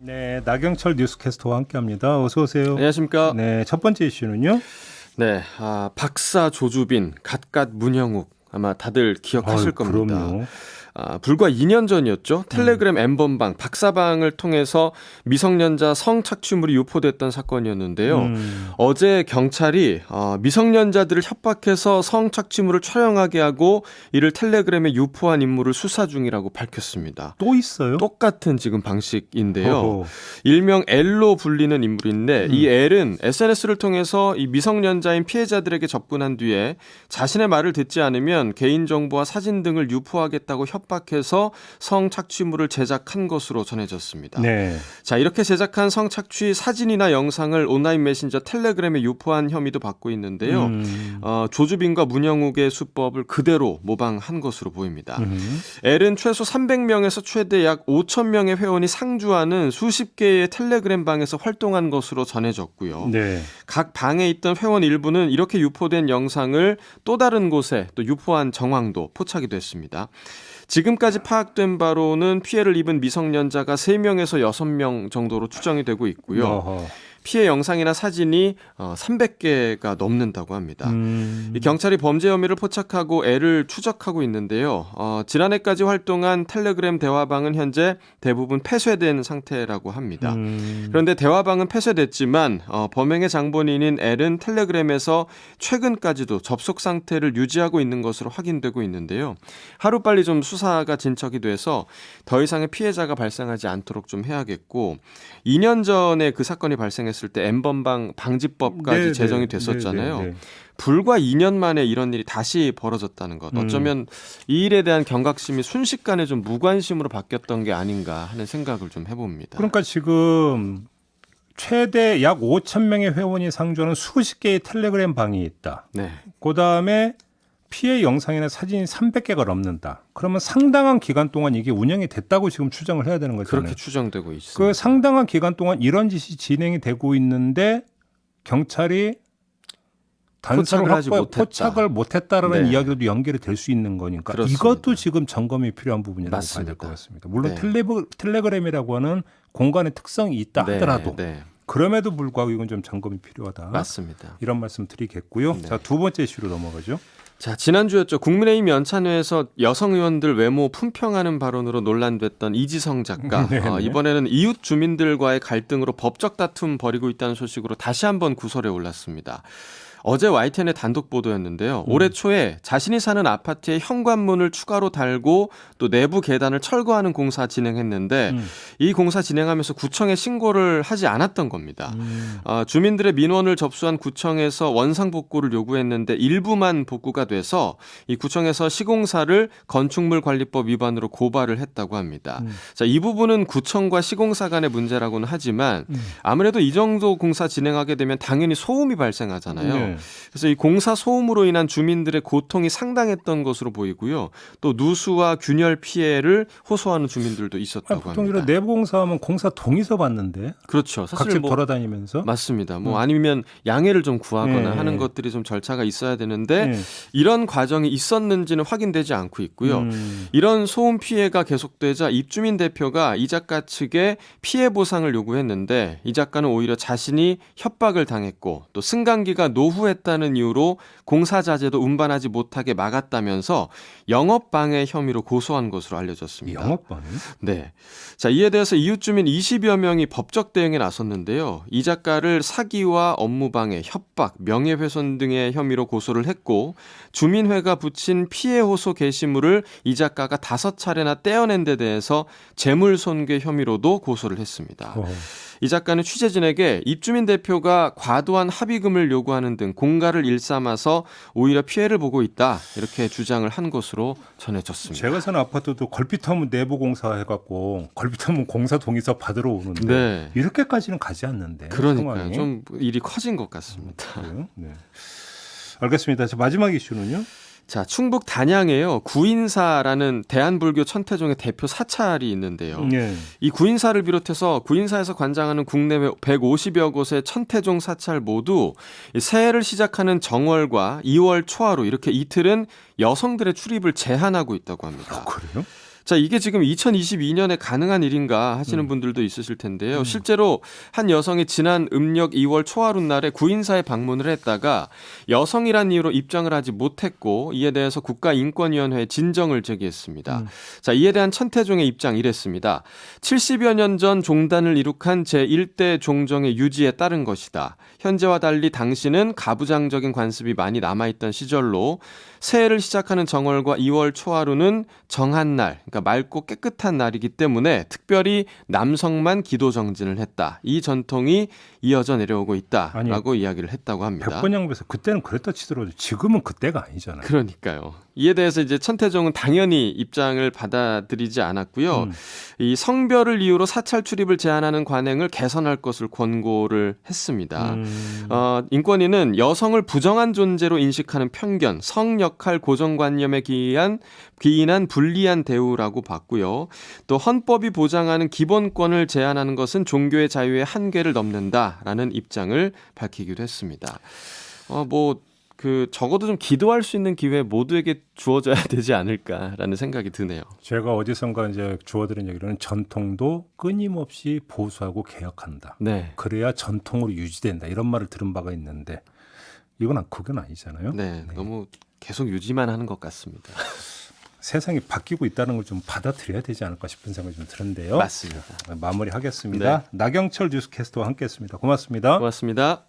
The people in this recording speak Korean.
네, 나경철 뉴스캐스터와 함께합니다. 어서 오세요. 안녕하십니까? 네, 첫 번째 이슈는요. 네, 박사 조주빈, 갓갓 문형욱 아마 다들 기억하실 겁니다. 그럼요. 불과 2년 전이었죠. 텔레그램 N번방, 박사방을 통해서 미성년자 성착취물이 유포됐던 사건이었는데요. 어제 경찰이 미성년자들을 협박해서 성착취물을 촬영하게 하고 이를 텔레그램에 유포한 인물을 수사 중이라고 밝혔습니다. 또 있어요? 똑같은 지금 방식인데요. 어허. 일명 L로 불리는 인물인데 이 L은 SNS를 통해서 이 미성년자인 피해자들에게 접근한 뒤에 자신의 말을 듣지 않으면 개인정보와 사진 등을 유포하겠다고 협박해서 성착취물을 제작한 것으로 전해졌습니다. 네. 자, 이렇게 제작한 성착취 사진이나 영상을 온라인 메신저 텔레그램에 유포한 혐의도 받고 있는데요. 조주빈과 문형욱의 수법을 그대로 모방한 것으로 보입니다. L은 최소 300명에서 최대 약 5,000명의 회원이 상주하는 수십 개의 텔레그램 방에서 활동한 것으로 전해졌고요. 네. 각 방에 있던 회원 일부는 이렇게 유포된 영상을 또 다른 곳에 또 유포한 정황도 포착이 됐습니다. 지금까지 파악된 바로는 피해를 입은 미성년자가 3명에서 6명 정도로 추정이 되고 있고요. 어허. 피해 영상이나 사진이 300개가 넘는다고 합니다. 이 경찰이 범죄 혐의를 포착하고 L을 추적하고 있는데요. 지난해까지 활동한 텔레그램 대화방은 현재 대부분 폐쇄된 상태라고 합니다. 그런데 대화방은 폐쇄됐지만 범행의 장본인인 L은 텔레그램에서 최근까지도 접속 상태를 유지하고 있는 것으로 확인되고 있는데요. 하루빨리 좀 수사가 진척이 돼서 더 이상의 피해자가 발생하지 않도록 좀 해야겠고 2년 전에 그 사건이 발생했을 때 N번방 방지법까지 네, 제정이 네, 됐었잖아요. 네, 네, 네. 불과 2년 만에 이런 일이 다시 벌어졌다는 것. 어쩌면 이 일에 대한 경각심이 순식간에 좀 무관심으로 바뀌었던 게 아닌가 하는 생각을 좀 해봅니다. 그러니까 지금 최대 약 5,000명의 회원이 상주하는 수십 개의 텔레그램 방이 있다. 네, 그다음에 피해 영상이나 사진이 300개가 넘는다. 그러면 상당한 기간 동안 이게 운영이 됐다고 지금 추정을 해야 되는 거잖아요. 그렇게 추정되고 있습니다. 그 상당한 기간 동안 이런 짓이 진행이 되고 있는데 경찰이 단서를 하지 못했다. 포착을 못했다라는 네. 이야기도 연결이 될 수 있는 거니까 그렇습니다. 이것도 지금 점검이 필요한 부분이라고 봐야 맞습니다. 될 것 같습니다. 물론 네. 텔레그램이라고 하는 공간의 특성이 있다 하더라도 네, 그럼에도 불구하고 이건 좀 점검이 필요하다. 맞습니다. 이런 말씀 드리겠고요. 네. 자, 두 번째 이슈로 넘어가죠. 자, 지난주였죠. 국민의힘 연찬회에서 여성 의원들 외모 품평하는 발언으로 논란됐던 이지성 작가. 네네. 이번에는 이웃 주민들과의 갈등으로 법적 다툼 벌이고 있다는 소식으로 다시 한번 구설에 올랐습니다. 어제 YTN의 단독 보도였는데요. 올해 초에 자신이 사는 아파트에 현관문을 추가로 달고 또 내부 계단을 철거하는 공사 진행했는데 이 공사 진행하면서 구청에 신고를 하지 않았던 겁니다. 주민들의 민원을 접수한 구청에서 원상복구를 요구했는데 일부만 복구가 돼서 이 구청에서 시공사를 건축물관리법 위반으로 고발을 했다고 합니다. 자, 이 부분은 구청과 시공사 간의 문제라고는 하지만 아무래도 이 정도 공사 진행하게 되면 당연히 소음이 발생하잖아요. 네. 그래서 이 공사 소음으로 인한 주민들의 고통이 상당했던 것으로 보이고요. 또 누수와 균열 피해를 호소하는 주민들도 있었다고 보통 합니다. 이런 내부 공사하면 공사 동의서 받는데 그렇죠. 사실 각집 뭐 돌아다니면서 맞습니다. 뭐 아니면 양해를 좀 구하거나 네. 하는 것들이 좀 절차가 있어야 되는데 네. 이런 과정이 있었는지는 확인되지 않고 있고요. 이런 소음 피해가 계속되자 입주민 대표가 이 작가 측에 피해 보상을 요구했는데 이 작가는 오히려 자신이 협박을 당했고 또 승강기가 노후했다는 이유로 공사 자재도 운반하지 못하게 막았다면서 영업방해 혐의로 고소한 것으로 알려졌습니다. 영업방해? 네. 자, 이에 대해서 이웃 주민 20여 명이 법적 대응에 나섰는데요. 이 작가를 사기와 업무방해, 협박, 명예훼손 등의 혐의로 고소를 했고 주민회가 붙인 피해 호소 게시물을 이 작가가 5차례나 떼어낸 데 대해서 재물손괴 혐의로도 고소를 했습니다. 이 작가는 취재진에게 입주민 대표가 과도한 합의금을 요구하는 등 공갈을 일삼아서 오히려 피해를 보고 있다 이렇게 주장을 한 것으로 전해졌습니다. 제가 사는 아파트도 걸핏하면 내부 공사해갖고 걸핏하면 공사 동의서 받으러 오는데 네. 이렇게까지는 가지 않는데 그러니까요. 상황이. 좀 일이 커진 것 같습니다. 그래요? 네. 알겠습니다. 자, 마지막 이슈는요? 자, 충북 단양에요. 구인사라는 대한불교 천태종의 대표 사찰이 있는데요. 네. 이 구인사를 비롯해서 구인사에서 관장하는 국내외 150여 곳의 천태종 사찰 모두 새해를 시작하는 정월과 2월 초하루 이렇게 이틀은 여성들의 출입을 제한하고 있다고 합니다. 그래요? 자, 이게 지금 2022년에 가능한 일인가 하시는 분들도 있으실 텐데요. 실제로 한 여성이 지난 음력 2월 초하루 날에 구인사에 방문을 했다가 여성이란 이유로 입장을 하지 못했고 이에 대해서 국가인권위원회에 진정을 제기했습니다. 자, 이에 대한 천태종의 입장 이랬습니다. 70여 년 전 종단을 이룩한 제1대 종정의 유지에 따른 것이다. 현재와 달리 당시는 가부장적인 관습이 많이 남아있던 시절로 새해를 시작하는 정월과 2월 초하루는 정한 날, 그러니까 맑고 깨끗한 날이기 때문에 특별히 남성만 기도 정진을 했다. 이 전통이 이어져 내려오고 있다라고 이야기를 했다고 합니다. 백번양부에서 그때는 그랬다 치더라도 지금은 그때가 아니잖아요. 그러니까요. 이에 대해서 이제 천태종은 당연히 입장을 받아들이지 않았고요. 이 성별을 이유로 사찰 출입을 제한하는 관행을 개선할 것을 권고를 했습니다. 인권위는 여성을 부정한 존재로 인식하는 편견, 성 역할 고정관념에 기인한 불리한 대우라고 봤고요. 또 헌법이 보장하는 기본권을 제한하는 것은 종교의 자유의 한계를 넘는다라는 입장을 밝히기도 했습니다. 적어도 좀 기도할 수 있는 기회 모두에게 주어져야 되지 않을까라는 생각이 드네요. 제가 어디선가 이제 주워들은 얘기로는 전통도 끊임없이 보수하고 개혁한다. 네. 그래야 전통으로 유지된다. 이런 말을 들은 바가 있는데 그건 아니잖아요. 네, 너무 계속 유지만 하는 것 같습니다. 세상이 바뀌고 있다는 걸 좀 받아들여야 되지 않을까 싶은 생각이 좀 드는데요. 맞습니다. 마무리하겠습니다. 나경철 뉴스캐스터와 함께했습니다. 고맙습니다. 고맙습니다.